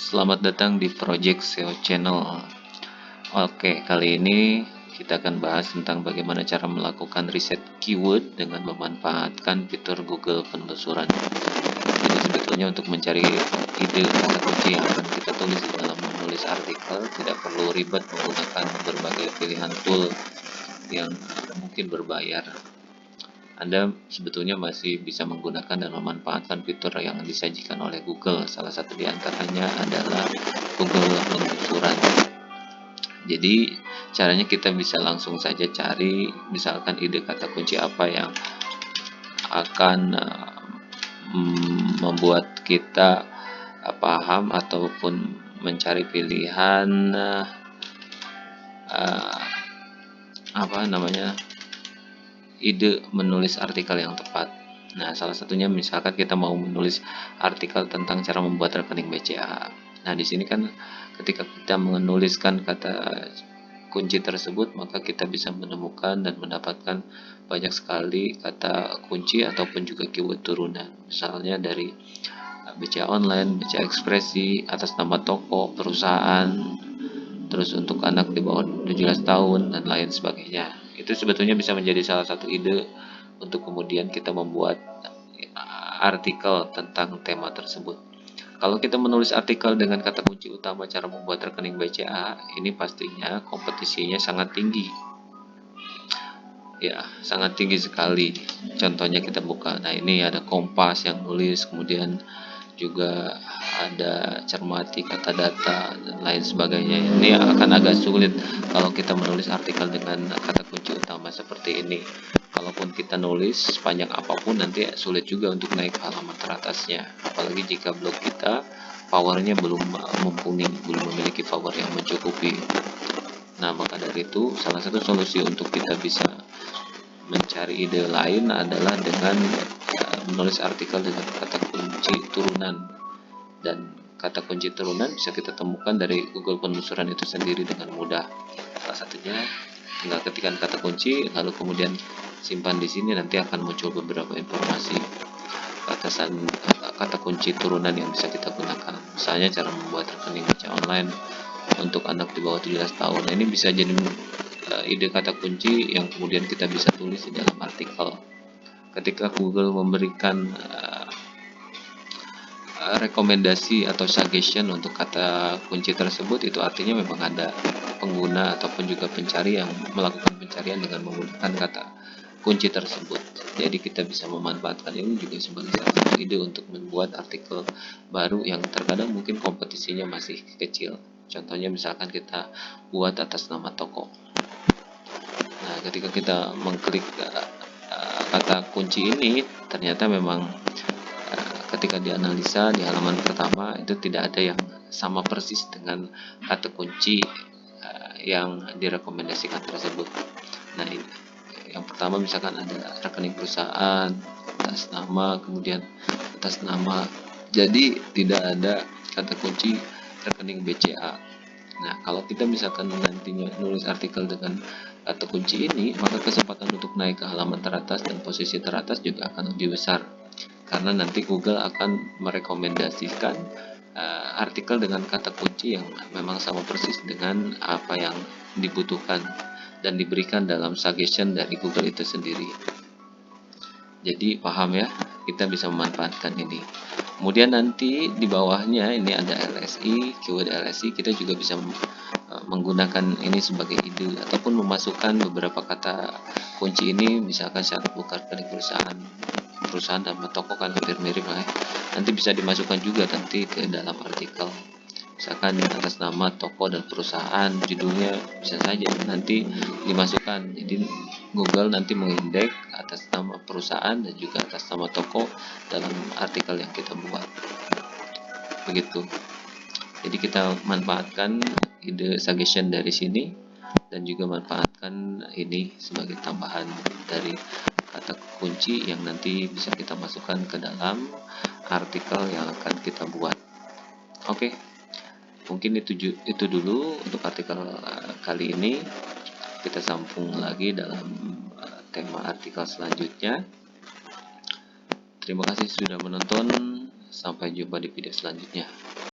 Selamat datang di Project SEO Channel. Oke, kali ini kita akan bahas tentang bagaimana cara melakukan riset keyword dengan memanfaatkan fitur Google penelusuran. Jadi sebetulnya untuk mencari ide kata kunci yang akan kita tulis dalam menulis artikel, tidak perlu ribet menggunakan berbagai pilihan tool yang mungkin berbayar. Anda sebetulnya masih bisa menggunakan dan memanfaatkan fitur yang disajikan oleh Google. Salah satu di antaranya adalah Google penelusuran. Jadi caranya kita bisa langsung saja cari misalkan ide kata kunci apa yang akan membuat kita paham ataupun mencari pilihan ide menulis artikel yang tepat. Nah, salah satunya misalkan kita mau menulis artikel tentang cara membuat rekening BCA. Nah, di sini kan ketika kita menuliskan kata kunci tersebut, maka kita bisa menemukan dan mendapatkan banyak sekali kata kunci ataupun juga keyword turunan. Misalnya dari BCA online, BCA ekspresi, atas nama toko, perusahaan, terus untuk anak di bawah 17 tahun dan lain sebagainya. Itu sebetulnya bisa menjadi salah satu ide untuk kemudian kita membuat artikel tentang tema tersebut. Kalau kita menulis artikel dengan kata kunci utama cara membuat rekening BCA, ini pastinya kompetisinya sangat tinggi. Ya, sangat tinggi sekali. Contohnya kita buka. Nah, ini ada Kompas yang nulis, kemudian juga ada cermati kata data dan lain sebagainya. Ini akan agak sulit kalau kita menulis artikel dengan kata kunci utama seperti ini. Kalaupun kita nulis sepanjang apapun, nanti sulit juga untuk naik ke halaman teratasnya. Apalagi jika blog kita powernya belum mumpuni, belum memiliki power yang mencukupi. Nah, maka dari itu salah satu solusi untuk kita bisa mencari ide lain adalah dengan menulis artikel dengan kata kunci turunan, dan kata kunci turunan bisa kita temukan dari Google penelusuran itu sendiri dengan mudah. Salah satunya tinggal ketikkan kata kunci lalu kemudian simpan di sini, nanti akan muncul beberapa informasi kata kunci turunan yang bisa kita gunakan. Misalnya cara membuat rekening BCA online untuk anak di bawah 17 tahun. Nah, ini bisa jadi ide kata kunci yang kemudian kita bisa tulis di dalam artikel. Ketika Google memberikan rekomendasi atau suggestion untuk kata kunci tersebut, itu artinya memang ada pengguna ataupun juga pencari yang melakukan pencarian dengan menggunakan kata kunci tersebut. Jadi kita bisa memanfaatkan ini juga sebagai salah satu ide untuk membuat artikel baru yang terkadang mungkin kompetisinya masih kecil. Contohnya misalkan kita buat atas nama toko. Nah, ketika kita mengklik kata kunci ini, ternyata memang ketika dianalisa di halaman pertama itu tidak ada yang sama persis dengan kata kunci yang direkomendasikan tersebut. Nah, ini yang pertama misalkan ada rekening perusahaan atas nama, kemudian atas nama, jadi tidak ada kata kunci rekening BCA. Nah, kalau kita misalkan nantinya nulis artikel dengan kata kunci ini, maka kesempatan untuk naik ke halaman teratas dan posisi teratas juga akan lebih besar, karena nanti Google akan merekomendasikan artikel dengan kata kunci yang memang sama persis dengan apa yang dibutuhkan dan diberikan dalam suggestion dari Google itu sendiri. Jadi paham ya, kita bisa memanfaatkan ini. Kemudian nanti di bawahnya ini ada LSI, keyword LSI, kita juga bisa menggunakan ini sebagai ide ataupun memasukkan beberapa kata kunci ini, misalkan syarat buka rekening perusahaan dan toko kan hampir mirip lah ya. Nanti bisa dimasukkan juga nanti ke dalam artikel. Misalkan atas nama toko dan perusahaan, judulnya bisa saja nanti dimasukkan. Jadi Google nanti mengindeks atas nama perusahaan dan juga atas nama toko dalam artikel yang kita buat. Begitu. Jadi kita manfaatkan ide suggestion dari sini dan juga manfaatkan ini sebagai tambahan dari kata kunci yang nanti bisa kita masukkan ke dalam artikel yang akan kita buat. Oke. Mungkin itu dulu untuk artikel kali ini. Kita sambung lagi dalam tema artikel selanjutnya. Terima kasih sudah menonton. Sampai jumpa di video selanjutnya.